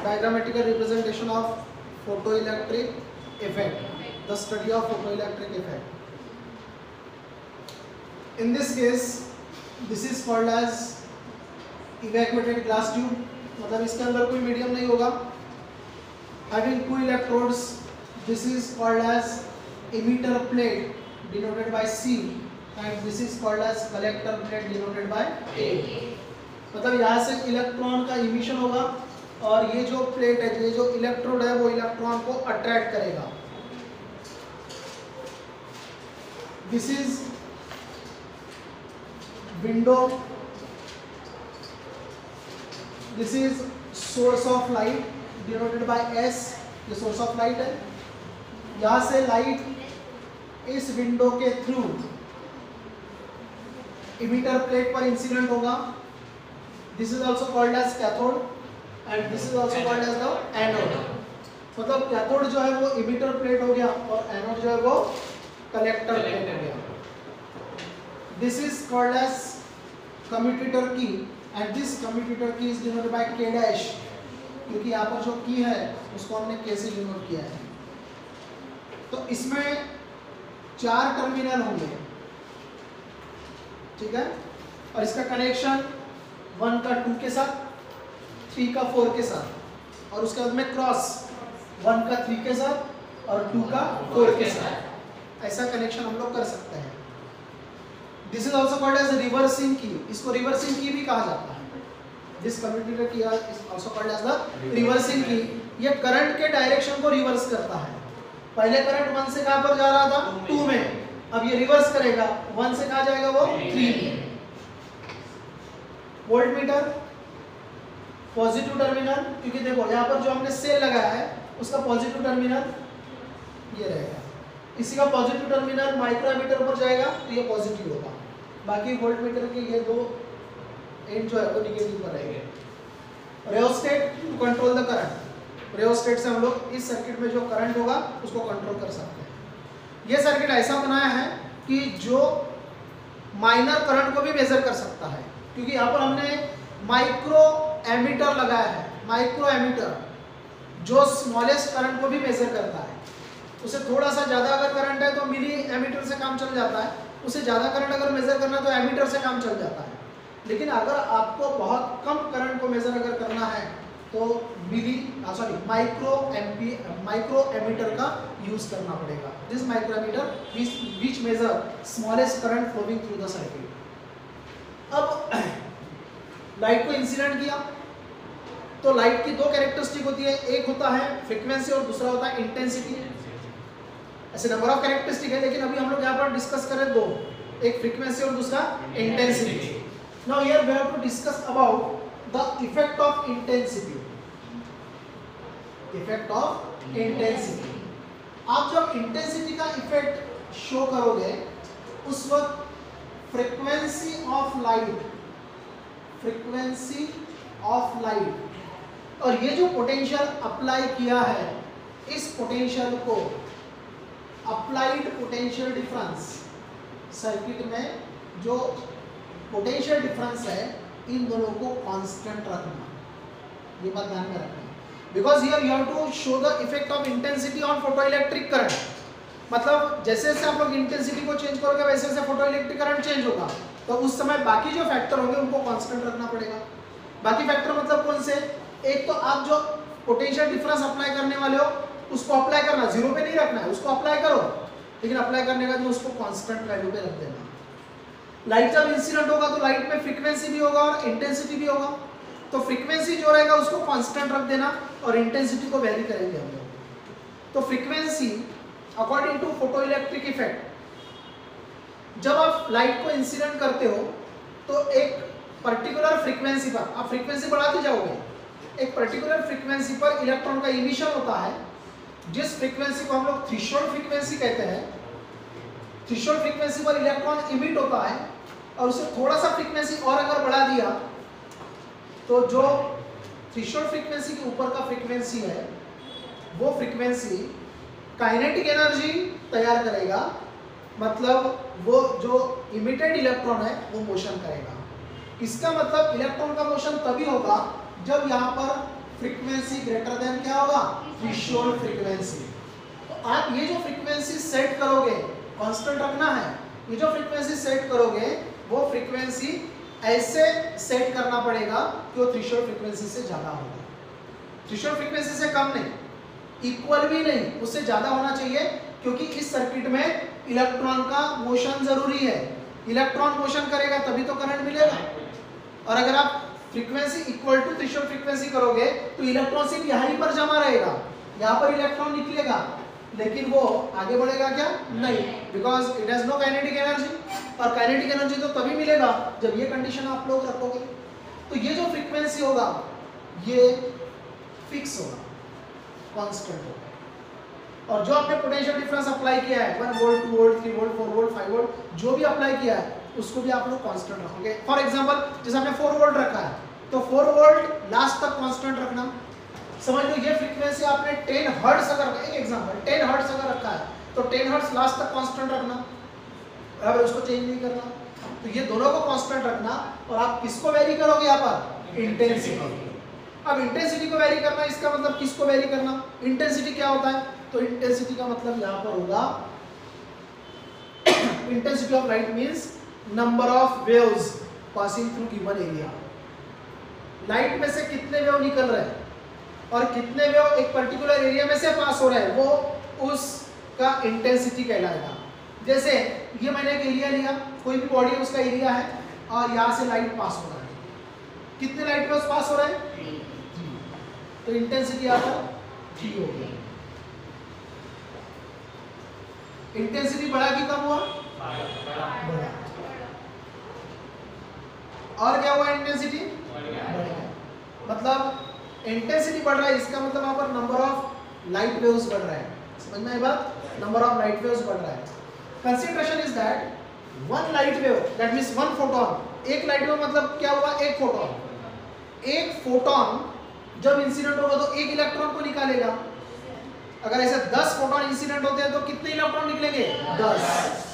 diagrammatical representation of photoelectric effect, the study of photoelectric effect. In this case, this is called as evacuated glass tube, मतलब इसके अंदर कोई medium नहीं होगा. Having two electrodes, this is called as emitter plate denoted by C, and this is called as collector plate denoted by A. मतलब यहाँ से electron का इमिशन होगा और ये जो प्लेट है, ये जो इलेक्ट्रोड है, वो इलेक्ट्रॉन को अट्रैक्ट करेगा. This is window, this is source of light denoted by S. ये सोर्स ऑफ लाइट है. यहाँ से लाइट इस विंडो के थ्रू इमिटर प्लेट पर इंसिडेंट होगा. This is also called as cathode and this is also called as the anode. मतलब cathode जो है वो इमिटर प्लेट हो गया और एनोड जो है वो कलेक्टर प्लेट हो गया. This is called as commutator key and this commutator key is denoted by K dash, क्योंकि यहाँ पर जो की है उसको हमने K से डिनोट किया है. तो इसमें 4 टर्मिनल होंगे, ठीक है, और इसका कनेक्शन 1 का 2 के साथ, 3 का 4 के साथ, और उसके बाद में क्रॉस 1 का 3 के साथ और 2 का 4 के साथ. ऐसा कनेक्शन हम लोग कर सकते हैं. This is also called as reversing key. इसको रिवर्सिंग की भी कहा जाता है. This commutator key is also called as the reversing key. ये करंट के डायरेक्शन को रिवर्स करता है. पहले करंट 1 से कहां पर जा रहा था? 2 में. अब ये रिवर्स करेगा, 1 से कहां जाएगा वो? 3 में. वोल्ट मीटर पॉजिटिव टर्मिनल, क्योंकि देखो यहाँ पर जो हमने सेल लगाया है उसका पॉजिटिव टर्मिनल ये रहेगा. इसी का पॉजिटिव टर्मिनल माइक्रो एमीटर पर जाएगा तो ये पॉजिटिव होगा. बाकी वोल्ट मीटर के ये 2 एंड जो है वो निगेटिव पर रहेंगे. रेओस्टेट टू कंट्रोल द करंट. रेओस्टेट से हम लोग इस सर्किट में जो करंट होगा उसको कंट्रोल कर सकते हैं. ये सर्किट ऐसा बनाया है कि जो माइनर करंट को भी मेजर कर सकता है, क्योंकि यहाँ पर हमने माइक्रो एमीटर लगाया है. माइक्रो एमीटर जो स्मॉलेस्ट करंट को भी मेजर करता है. उसे थोड़ा सा ज़्यादा अगर करंट है तो मिली एमीटर से काम चल जाता है. उसे ज़्यादा करंट अगर मेजर करना तो एमीटर से काम चल जाता है. लेकिन अगर आपको बहुत कम करंट को मेजर अगर करना है तो माइक्रो एमीटर का यूज करना पड़ेगा. This micro ammeter which measure smallest current flowing through the circuit. अब लाइट को इंसिडेंट किया तो लाइट की 2 कैरेक्टरिस्टिक होती है. एक होता है फ्रीक्वेंसी और दूसरा होता है इंटेंसिटी. ऐसे नंबर ऑफ कैरेक्टरिस्टिक है, लेकिन अभी हम लोग यहाँ पर डिस्कस करें 2, एक फ्रीक्वेंसी और दूसरा intensity. Now here we have to discuss about the effect of intensity. Effect of intensity. आप जब इंटेंसिटी का इफेक्ट शो करोगे उस वक्त फ्रीक्वेंसी ऑफ लाइट और ये जो पोटेंशियल अप्लाई किया है, इस पोटेंशियल को अप्लाइड पोटेंशियल डिफरेंस, सर्किट में जो पोटेंशियल डिफरेंस है इन दोनों को कांस्टेंट रखना. ये बात ध्यान में रखना. Because here you have to show the effect of intensity on photoelectric current. मतलब जैसे जैसे आप लोग इंटेंसिटी को चेंज करोगे वैसे वैसे फोटोइलेक्ट्रिक करंट चेंज होगा. तो उस समय बाकी जो फैक्टर होंगे उनको कांस्टेंट रखना पड़ेगा. बाकी फैक्टर मतलब कौन से? एक तो आप जो पोटेंशियल डिफरेंस अप्लाई करने वाले हो उसको अप्लाई करना, 0 पे नहीं रखना है, उसको अप्लाई करो, लेकिन अप्लाई करने के बाद में उसको कांस्टेंट वैल्यू पे रख देना. लाइट जब इंसिडेंट होगा तो लाइट में फ्रीक्वेंसी भी होगा और इंटेंसिटी भी होगा. तो फ्रीक्वेंसी जो रहेगा उसको कांस्टेंट रख देना और इंटेंसिटी को वेरी करेंगे हम लोग. तो frequency according to photoelectric effect, जब आप लाइट को इंसिडेंट करते हो तो एक पर्टिकुलर फ्रीक्वेंसी पर आप फ्रीक्वेंसी बढ़ाते जाओगे. एक पर्टिकुलर फ्रीक्वेंसी पर इलेक्ट्रॉन का इमिशन होता है, जिस फ्रीक्वेंसी को हम लोग थ्रेशोल्ड फ्रीक्वेंसी कहते हैं. थ्रेशोल्ड फ्रीक्वेंसी पर इलेक्ट्रॉन इमिट होता है और उसे थोड़ा सा फ्रीक्वेंसी और अगर बढ़ा दिया तो जो थ्रेशोल्ड फ्रीक्वेंसी के ऊपर का फ्रीक्वेंसी है वो फ्रीक्वेंसी काइनेटिक एनर्जी तैयार करेगा. मतलब वो जो इमिटेड इलेक्ट्रॉन है वो मोशन करेगा. इसका मतलब इलेक्ट्रॉन का मोशन तभी होगा जब यहाँ पर फ्रीक्वेंसी ग्रेटर देन क्या होगा, थ्रेशोल्ड फ्रीक्वेंसी। तो आप ये जो फ्रीक्वेंसी सेट करोगे, कांस्टेंट रखना है, ये जो फ्रीक्वेंसी सेट करोगे वो फ्रीक्वेंसी ऐसे सेट करना पड़ेगा कि वो थ्रेशोल्ड फ्रीक्वेंसी से ज्यादा होगा। थ्रेशोल्ड फ्रीक्वेंसी से कम नहीं, इक्वल भी नहीं, उससे ज्यादा होना चाहिए, क्योंकि इस सर्किट में इलेक्ट्रॉन का मोशन जरूरी है। इलेक्ट्रॉन मोशन करेगा तभी तो करंट मिलेगा। और अगर आप frequency equal to threshold frequency करोगे तो इलेक्ट्रॉन सिर्फ यहीं पर जमा रहेगा, यहाँ पर इलेक्ट्रॉन निकलेगा, लेकिन वो आगे बढ़ेगा क्या, नहीं, because it has no kinetic energy. और काइनेटिक एनर्जी तो तभी मिलेगा जब ये कंडीशन आप लोग रखोगे। तो ये जो फ्रीक्वेंसी होगा ये फिक्स होगा, कांस्टेंट होगा। और जो आपने पोटेंशियल डिफरेंस अप्लाई किया है 1 volt, 2 volt, 3 volt, 4 volt, 5 volt, जो भी अप्लाई किया है उसको भी आप लोग कांस्टेंट रखोगे। फॉर एग्जांपल जैसे आपने 4 वोल्ट रखा है तो 4 वोल्ट लास्ट तक कांस्टेंट रखना। समझ लो ये फ्रीक्वेंसी आपने 10 हर्ट्ज अगर, एक एग्जांपल 10 हर्ट्ज अगर रखा है तो 10 हर्ट्ज लास्ट तक कांस्टेंट रखना, बराबर, उसको चेंज नहीं करना। तो ये दोनों को कांस्टेंट रखना। और आप किसको वेरी करोगे यहाँ पर, इंटेंसिटी। अब इंटेंसिटी को वेरी करना, इसका मतलब किसको वेरी करना, इंटेंसिटी क्या होता है, तो इंटेंसिटी का मतलब यहाँ पर होगा intensity of light means number of waves passing through given area. Light में से कितने वेव निकल रहे हैं और कितने वेव एक पर्टिकुलर एरिया में से पास हो रहे हैं, वो उसका इंटेंसिटी कहलाएगा। जैसे ये मैंने एक एरिया लिया, कोई भी बॉडी है उसका एरिया है, और यहाँ से लाइट पास हो रहा है, कितने लाइट वेव्स पास हो रहे हैं, तो इंटेंसिटी यहाँ पर 3 हो गया। इंटेंसिटी बढ़ा कि कम हुआ, बढ़ा। और क्या हुआ, इंटेंसिटी बढ़ गया। मतलब इंटेंसिटी बढ़ रहा है, इसका मतलब यहाँ पर नंबर ऑफ लाइट वेव्स बढ़ रहा है। समझ में आई बात, नंबर ऑफ लाइट वेव्स बढ़ रहा है। Consideration is that 1 light wave that means 1 photon. एक लाइट वेव मतलब क्या हुआ, एक फोटोन। एक फोटोन जब इंसिडेंट होगा तो एक इलेक्ट्रॉन को निकालेगा। अगर ऐसे 10 फोटोन इंसिडेंट होते हैं तो कितने इलेक्ट्रॉन निकलेंगे, 10।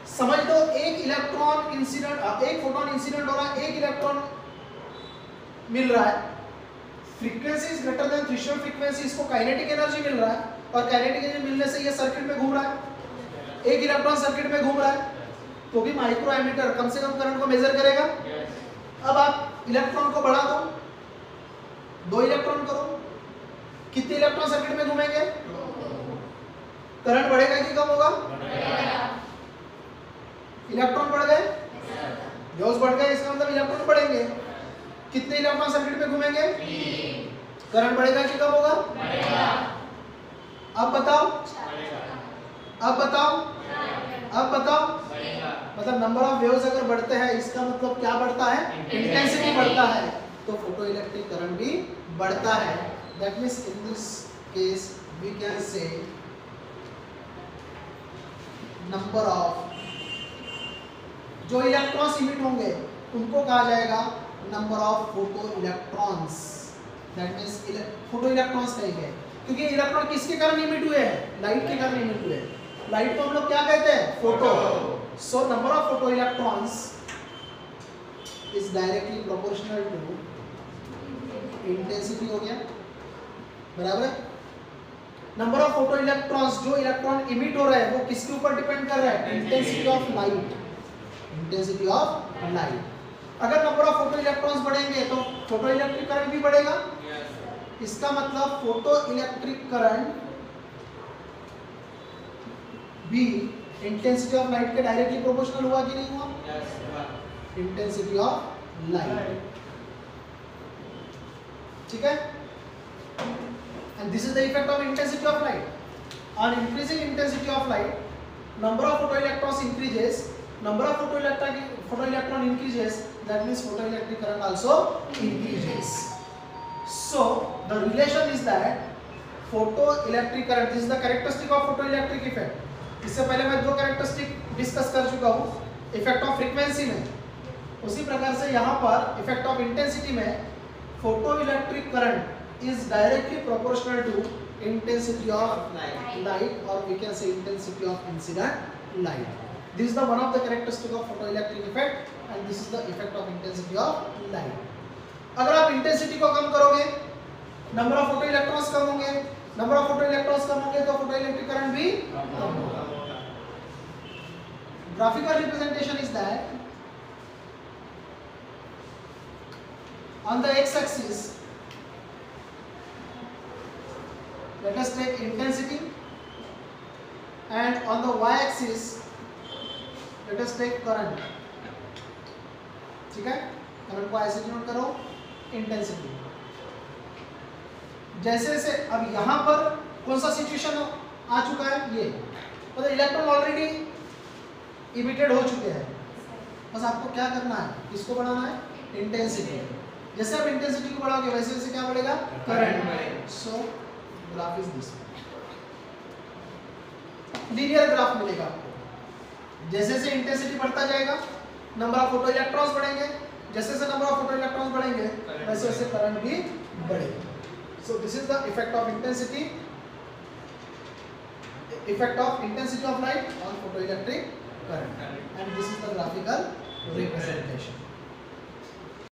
समझ दो एक इलेक्ट्रॉन इंसिडेंट, एक फोटोन इंसिडेंट हो रहा है, एक इलेक्ट्रॉन मिल रहा है। Frequency is greater than threshold frequency, इसको काइनेटिक एनर्जी मिल रहा है, और काइनेटिक एनर्जी मिलने से ये सर्किट में घूम रहा है, एक इलेक्ट्रॉन सर्किट में घूम रहा है, तो भी माइक्रो एमीटर कम से कम करंट को मेजर करेगा। अब आप इलेक्ट्रॉन को बढ़ा दो, 2 इलेक्ट्रॉन करो, कितने इलेक्ट्रॉन सर्किट में घूमेंगे, करंट बढ़ेगा कि कम होगा, इलेक्ट्रॉन बढ़ गए, वेव्स बढ़ गए, इसका मतलब इलेक्ट्रॉन बढ़ेंगे। कितने इलेक्ट्रॉन सर्किट में घूमेंगे, करंट बढ़ेगा कि कम होगा, अब बताओ, अब बताओ, अब बताओ, मतलब नंबर ऑफ वेव्स अगर बढ़ते हैं इसका मतलब क्या बढ़ता है, इंटेंसिटी बढ़ता है, तो फोटो इलेक्ट्रिक करंट भी बढ़ता है। That means in this case we can say number of जो इलेक्ट्रॉन्स इमिट होंगे उनको कहा जाएगा number of photo electrons. That means photo electrons कहेंगे, क्योंकि इलेक्ट्रॉन किसके कारण इमिट हुए हैं, लाइट के कारण इमिट हुए हैं। लाइट को हम लोग क्या कहते हैं, photo. So number of photo electrons is directly proportional to intensity, हो गया बराबर। नंबर ऑफ फोटो इलेक्ट्रॉन्स, जो इलेक्ट्रॉन इमिट हो रहे हैं वो किसके ऊपर डिपेंड कर रहा है, intensity of light, intensity of light. अगर नंबर ऑफ फोटो इलेक्ट्रॉन्स बढ़ेंगे तो फोटो इलेक्ट्रिक करंट भी बढ़ेगा। इसका मतलब फोटो इलेक्ट्रिक करंट भी इंटेंसिटी ऑफ लाइट के डायरेक्टली प्रोपोर्शनल हुआ कि नहीं हुआ, इंटेंसिटी ऑफ लाइट, ठीक है। And this is the effect of intensity of light. On increasing intensity of light, number of photoelectrons increases, number of photoelectron increases, that means photoelectric current also increases. So the relation is that photoelectric current, this is the characteristic of photoelectric effect. इससे पहले मैं 2 characteristic discuss कर चुका हूँ effect of frequency में, उसी प्रकार से यहाँ पर इफेक्ट ऑफ इंटेंसिटी में photoelectric current is directly proportional to intensity of light, or we can say intensity of incident light. This is the one of the characteristic of photoelectric effect, and this is the effect of intensity of light. अगर आप intensity को कम करोगे number of photo electrons कम होंगे, number of photo electrons कम होंगे तो photo electric current भी कम होगा। Graphical representation is that on the x axis let us take intensity and on the y axis let us take current। ठीक है, current को ऐसे denote करो इंटेंसिटी। जैसे जैसे अब यहां पर कौन सा सिचुएशन आ चुका है, ये मतलब इलेक्ट्रॉन ऑलरेडी इमिटेड हो चुके हैं, बस आपको क्या करना है, किसको बढ़ाना है, इंटेंसिटी। जैसे आप इंटेंसिटी को बढ़ाओगे वैसे वैसे क्या बढ़ेगा, current. So graph is this, linear graph मिलेगा आपको। जैसे जैसे इंटेंसिटी बढ़ता जाएगा नंबर ऑफ फोटो इलेक्ट्रॉन्स बढ़ेंगे, जैसे जैसे नंबर ऑफ फोटो इलेक्ट्रॉन्स बढ़ेंगे वैसे वैसे करंट भी बढ़ेगा। So this is the effect of intensity, effect of intensity of light on photoelectric current, and this is the graphical representation.